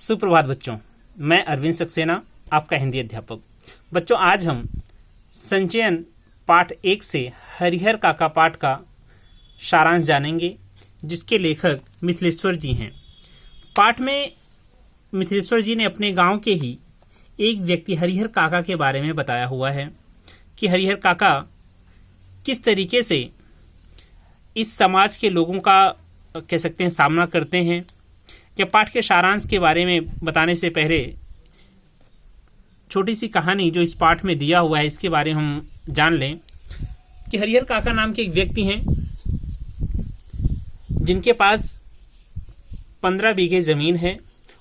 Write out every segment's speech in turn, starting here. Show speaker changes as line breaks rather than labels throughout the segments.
सुप्रभात बच्चों, मैं अरविंद सक्सेना, आपका हिंदी अध्यापक। बच्चों, आज हम संचयन पाठ 1 से हरिहर काका पाठ का सारांश जानेंगे, जिसके लेखक मिथिलेश्वर जी हैं। पाठ में मिथिलेश्वर जी ने अपने गांव के ही एक व्यक्ति हरिहर काका के बारे में बताया हुआ है कि हरिहर काका किस तरीके से इस समाज के लोगों का कह सकते हैं सामना करते हैं। कि पाठ के सारांश के बारे में बताने से पहले छोटी सी कहानी जो इस पाठ में दिया हुआ है, इसके बारे में हम जान लें कि हरिहर काका नाम के एक व्यक्ति हैं जिनके पास 15 बीघे जमीन है।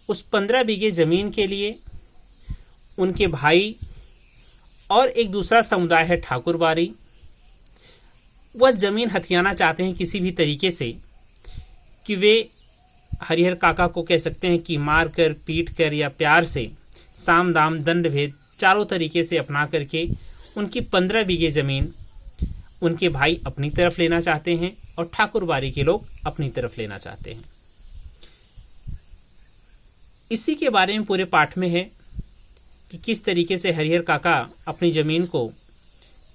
उस 15 बीघे जमीन के लिए उनके भाई और एक दूसरा समुदाय है ठाकुरबाड़ी, वह जमीन हथियाना चाहते हैं किसी भी तरीके से कि वे हरिहर काका को कह सकते हैं कि मार कर, पीट कर या प्यार से साम दाम दंड भेद चारों तरीके से अपना करके उनकी 15 बीघे जमीन उनके भाई अपनी तरफ लेना चाहते हैं और ठाकुरबाड़ी के लोग अपनी तरफ लेना चाहते हैं। इसी के बारे में पूरे पाठ में है कि किस तरीके से हरिहर काका अपनी जमीन को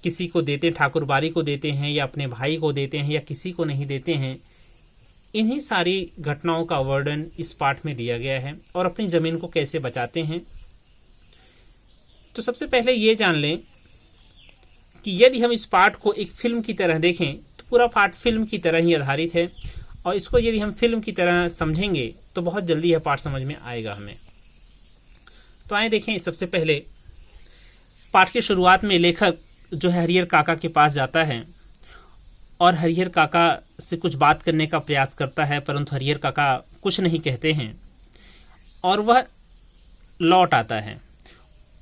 किसी को देते, ठाकुरबाड़ी को देते हैं या अपने भाई को देते हैं या किसी को नहीं देते हैं। इन्हीं सारी घटनाओं का वर्णन इस पाठ में दिया गया है और अपनी जमीन को कैसे बचाते हैं। तो सबसे पहले ये जान लें कि यदि हम इस पाठ को एक फिल्म की तरह देखें तो पूरा पाठ फिल्म की तरह ही आधारित है, और इसको यदि हम फिल्म की तरह समझेंगे तो बहुत जल्दी यह पाठ समझ में आएगा हमें। तो आइए देखें। सबसे पहले पाठ की शुरुआत में लेखक जो है हरिहर काका के पास जाता है और हरिहर काका से कुछ बात करने का प्रयास करता है, परंतु हरिहर काका कुछ नहीं कहते हैं और वह लौट आता है।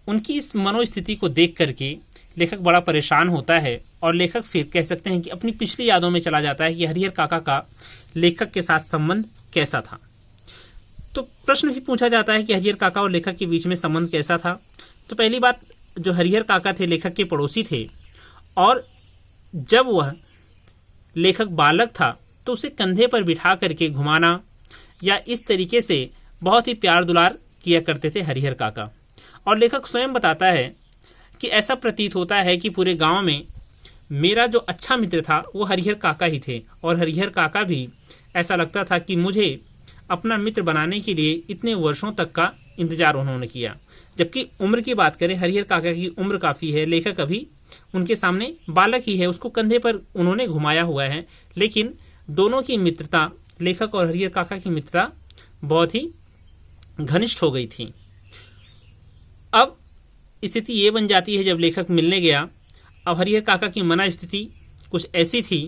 उनकी इस मनोस्थिति को देख करके लेखक बड़ा परेशान होता है और लेखक फिर कह सकते हैं कि अपनी पिछली यादों में चला जाता है कि हरिहर काका का लेखक के साथ संबंध कैसा था। तो प्रश्न भी पूछा जाता है कि हरिहर काका और लेखक के बीच में संबंध कैसा था। तो पहली बात, जो हरिहर काका थे लेखक के पड़ोसी थे, और जब वह लेखक बालक था तो उसे कंधे पर बिठा करके घुमाना या इस तरीके से बहुत ही प्यार दुलार किया करते थे हरिहर काका। और लेखक स्वयं बताता है कि ऐसा प्रतीत होता है कि पूरे गांव में मेरा जो अच्छा मित्र था वो हरिहर काका ही थे, और हरिहर काका भी ऐसा लगता था कि मुझे अपना मित्र बनाने के लिए इतने वर्षों तक का इंतजार उन्होंने किया। जबकि उम्र की बात करें, हरिहर काका की उम्र काफी है, लेखक अभी उनके सामने बालक ही है, उसको कंधे पर उन्होंने घुमाया हुआ है। लेकिन दोनों की मित्रता, लेखक और हरिहर काका की मित्रता बहुत ही घनिष्ठ हो गई थी। अब स्थिति ये बन जाती है, जब लेखक मिलने गया, अब हरिहर काका की मना स्थिति कुछ ऐसी थी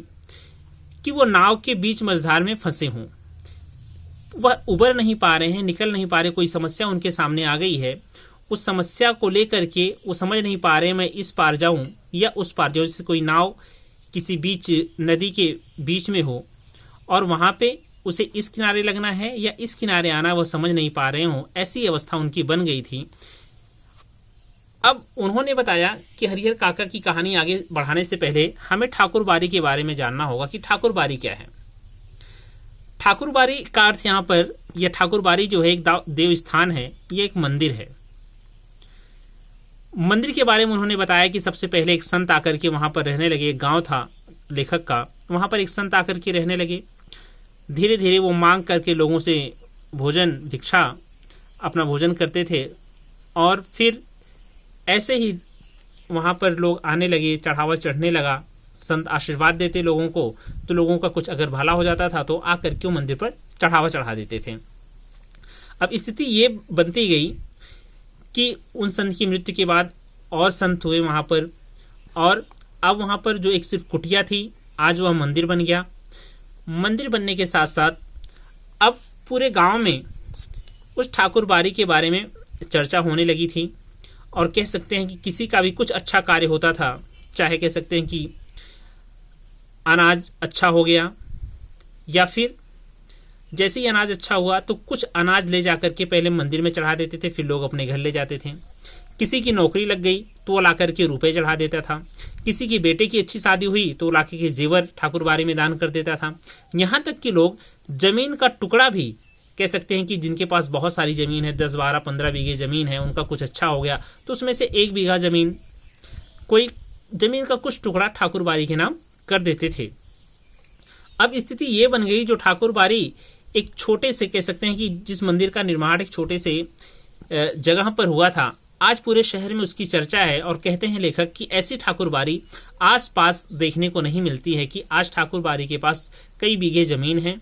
कि वो नाव के बीच मझधार में फंसे हों, वह उबर नहीं पा रहे हैं, निकल नहीं पा रहे, कोई समस्या उनके सामने आ गई है। उस समस्या को लेकर के वो समझ नहीं पा रहे मैं इस पार जाऊं या उस पार जाऊं। जैसे कोई नाव किसी बीच नदी के बीच में हो और वहां पे उसे इस किनारे लगना है या इस किनारे आना, वह समझ नहीं पा रहे हो, ऐसी अवस्था उनकी बन गई थी। अब उन्होंने बताया कि हरिहर काका की कहानी आगे बढ़ाने से पहले हमें ठाकुरबाड़ी के बारे में जानना होगा कि ठाकुरबाड़ी क्या है। ठाकुरबाड़ी का अर्थ यहाँ पर, यह ठाकुरबाड़ी जो है एक देव स्थान है, ये एक मंदिर है। मंदिर के बारे में उन्होंने बताया कि सबसे पहले एक संत आकर के वहां पर रहने लगे। एक गांव था लेखक का, वहां पर एक संत आकर के रहने लगे। धीरे धीरे वो मांग करके लोगों से भोजन, भिक्षा, अपना भोजन करते थे, और फिर ऐसे ही वहां पर लोग आने लगे, चढ़ावा चढ़ने लगा। संत आशीर्वाद देते लोगों को, तो लोगों का कुछ अगर भला हो जाता था तो आकर के मंदिर पर चढ़ावा चढ़ा देते थे। अब स्थिति ये बनती गई कि उन संत की मृत्यु के बाद और संत हुए वहां पर, और अब वहां पर जो एक सिर्फ कुटिया थी, आज वह मंदिर बन गया। मंदिर बनने के साथ साथ अब पूरे गांव में उस ठाकुरबाड़ी के बारे में चर्चा होने लगी थी, और कह सकते हैं कि किसी का भी कुछ अच्छा कार्य होता था, चाहे कह सकते हैं कि अनाज अच्छा हो गया, या फिर जैसे ही अनाज अच्छा हुआ तो कुछ अनाज ले जाकर के पहले मंदिर में चढ़ा देते थे, फिर लोग अपने घर ले जाते थे। किसी की नौकरी लग गई तो वो लाकर के रुपए चढ़ा देता था। किसी की बेटे की अच्छी शादी हुई तो लाके के जेवर ठाकुरबाड़ी में दान कर देता था। यहाँ तक कि लोग जमीन का टुकड़ा भी कह सकते हैं कि जिनके पास बहुत सारी जमीन है, 10, 12, 15 बीघे जमीन है, उनका कुछ अच्छा हो गया तो उसमें से 1 बीघा जमीन, कोई जमीन का कुछ टुकड़ा ठाकुर बारी के नाम कर देते थे। अब स्थिति ये बन गई, जो ठाकुर बारी एक छोटे से, कह सकते हैं कि जिस मंदिर का निर्माण एक छोटे से जगह पर हुआ था, आज पूरे शहर में उसकी चर्चा है। और कहते हैं लेखक कि ऐसी ठाकुर बारी आसपास देखने को नहीं मिलती है, कि आज ठाकुर बारी के पास कई बीघे जमीन है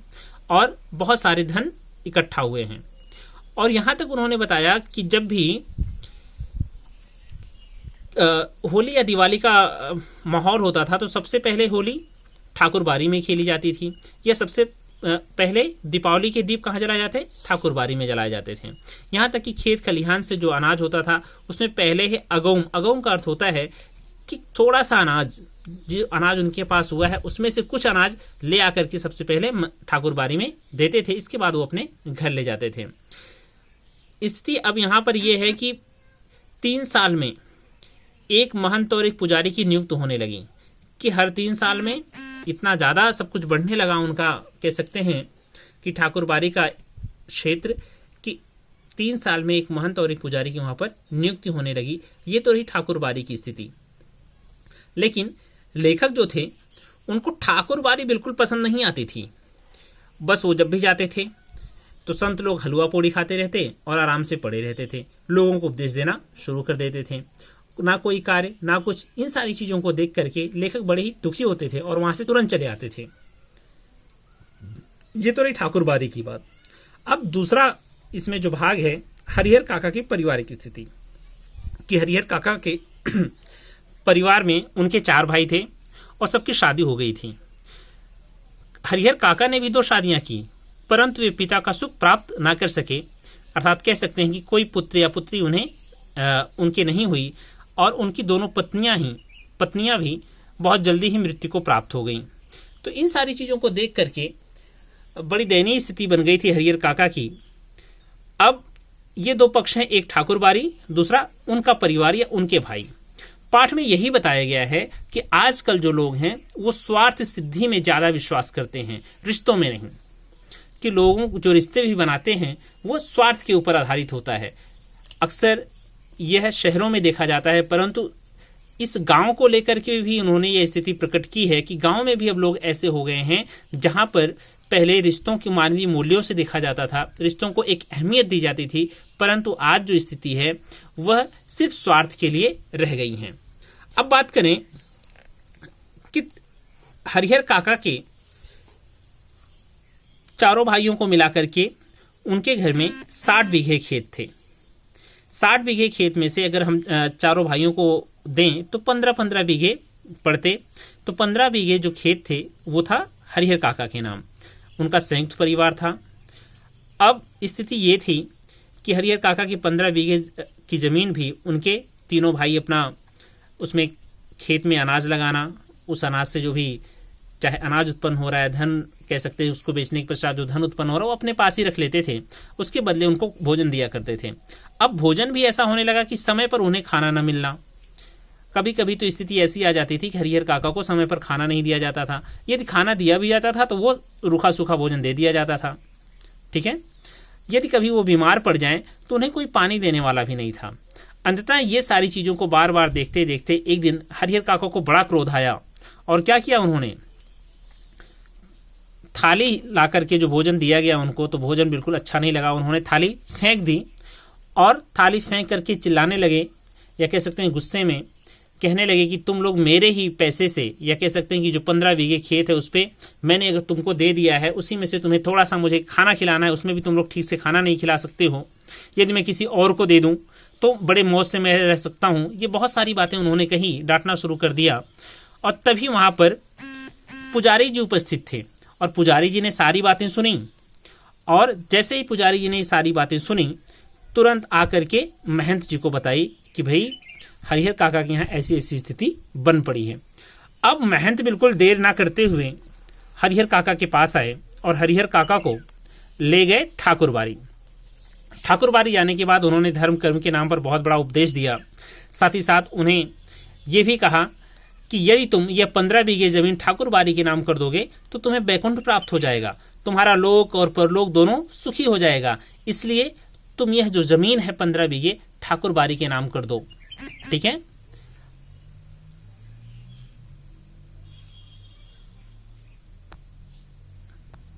और बहुत सारे धन इकट्ठा हुए हैं। और यहां तक उन्होंने बताया कि जब भी होली या दिवाली का माहौल होता था तो सबसे पहले होली ठाकुर बारी में खेली जाती थी, या सबसे पहले दीपावली के दीप कहाँ जलाए जाते? ठाकुर बारी में जलाए जाते थे। यहाँ तक कि खेत खलिहान से जो अनाज होता था उसमें पहले है अगौम। अगौम का अर्थ होता है कि थोड़ा सा अनाज, जो अनाज उनके पास हुआ है उसमें से कुछ अनाज ले आकर के सबसे पहले ठाकुर बारी में देते थे, इसके बाद वो अपने घर ले जाते थे। स्थिति अब यहाँ पर यह है कि 3 साल में एक महंत और एक पुजारी की नियुक्त होने लगी, कि हर 3 साल में इतना ज्यादा सब कुछ बढ़ने लगा उनका, कह सकते हैं कि ठाकुर बारी का क्षेत्र, कि 3 साल में एक महंत और एक पुजारी की वहां पर नियुक्ति होने लगी। ये तो रही ठाकुर बारी की स्थिति। लेकिन लेखक जो थे उनको ठाकुर बारी बिल्कुल पसंद नहीं आती थी। बस वो जब भी जाते थे तो संत लोग हलवा पूड़ी खाते रहते और आराम से पड़े रहते थे, लोगों को उपदेश देना शुरू कर देते थे, ना कोई कार्य ना कुछ। इन सारी चीजों को देख करके लेखक बड़े ही दुखी होते थे और वहां से तुरंत चले आते थे। ये तो रही ठाकुर बारी की बात। अब दूसरा इसमें जो भाग है, हरिहर काका के परिवार की स्थिति, कि हरिहर काका के परिवार में उनके 4 भाई थे और सबकी शादी हो गई थी। हरिहर काका ने भी 2 शादियां की, परंतु वे पिता का सुख प्राप्त ना कर सके, अर्थात कह सकते हैं कि कोई पुत्र या पुत्री उन्हें उनके नहीं हुई, और उनकी दोनों पत्नियां भी बहुत जल्दी ही मृत्यु को प्राप्त हो गईं। तो इन सारी चीजों को देख करके बड़ी दयनीय स्थिति बन गई थी हरिहर काका की। अब ये 2 पक्ष हैं, एक ठाकुर बारी, दूसरा उनका परिवार या उनके भाई। पाठ में यही बताया गया है कि आजकल जो लोग हैं वो स्वार्थ सिद्धि में ज्यादा विश्वास करते हैं, रिश्तों में नहीं। कि लोगों जो रिश्ते भी बनाते हैं वो स्वार्थ के ऊपर आधारित होता है। अक्सर यह शहरों में देखा जाता है, परंतु इस गांव को लेकर के भी उन्होंने यह स्थिति प्रकट की है कि गांव में भी अब लोग ऐसे हो गए हैं जहां पर पहले रिश्तों की मानवीय मूल्यों से देखा जाता था, रिश्तों को एक अहमियत दी जाती थी, परंतु आज जो स्थिति है वह सिर्फ स्वार्थ के लिए रह गई है। अब बात करें कि हरिहर काका के चारों भाइयों को मिलाकर के उनके घर में 60 बीघे खेत थे। 60 बीघे खेत में से अगर हम चारों भाइयों को दें तो 15-15 बीघे पड़ते, तो 15 बीघे जो खेत थे वो था हरिहर काका के नाम। उनका संयुक्त परिवार था। अब स्थिति ये थी कि हरिहर काका की 15 बीघे की जमीन भी उनके तीनों भाई अपना उसमें खेत में अनाज लगाना, उस अनाज से जो भी चाहे अनाज उत्पन्न हो रहा है, धन कह सकते हैं, उसको बेचने के पश्चात जो धन उत्पन्न हो रहा है वो अपने पास ही रख लेते थे, उसके बदले उनको भोजन दिया करते थे। अब भोजन भी ऐसा होने लगा कि समय पर उन्हें खाना न मिलना। कभी कभी तो स्थिति ऐसी आ जाती थी कि हरिहर काका को समय पर खाना नहीं दिया जाता था, यदि खाना दिया भी जाता था तो वो रूखा सूखा भोजन दे दिया जाता था। ठीक है, यदि कभी वो बीमार पड़ जाए तो उन्हें कोई पानी देने वाला भी नहीं था। अंततः ये सारी चीजों को बार बार देखते देखते एक दिन हरिहर काका को बड़ा क्रोध आया और क्या किया उन्होंने, थाली ला करके जो भोजन दिया गया उनको, तो भोजन बिल्कुल अच्छा नहीं लगा, उन्होंने थाली फेंक दी और थाली फेंक करके चिल्लाने लगे, या कह सकते हैं गुस्से में कहने लगे कि तुम लोग मेरे ही पैसे से, या कह सकते हैं कि जो 15 बीघे खेत है उस पर मैंने अगर तुमको दे दिया है, उसी में से तुम्हें थोड़ा सा मुझे खाना खिलाना है, उसमें भी तुम लोग ठीक से खाना नहीं खिला सकते हो। यदि मैं किसी और को दे दूं तो बड़े मौज से मैं रह सकता हूं। ये बहुत सारी बातें उन्होंने कही, डांटना शुरू कर दिया। और तभी वहां पर पुजारी जी उपस्थित थे और पुजारी जी ने सारी बातें सुनी, और जैसे ही पुजारी जी ने सारी बातें सुनी तुरंत आकर के महंत जी को बताई कि भाई हरिहर काका के यहाँ ऐसी ऐसी स्थिति बन पड़ी है। अब महंत बिल्कुल देर ना करते हुए हरिहर काका के पास आए और हरिहर काका को ले गए ठाकुरबारी। ठाकुरबारी जाने के बाद उन्होंने धर्म कर्म के नाम पर बहुत बड़ा उपदेश दिया। साथ ही साथ उन्हें यह भी कहा कि यदि तुम यह 15 बीघे जमीन ठाकुरबारी के नाम कर दोगे तो तुम्हें बैकुंठ प्राप्त हो जाएगा, तुम्हारा लोक और परलोक दोनों सुखी हो जाएगा। इसलिए तुम यह जो जमीन है 15 बीघे ठाकुर बारी के नाम कर दो। ठीक है।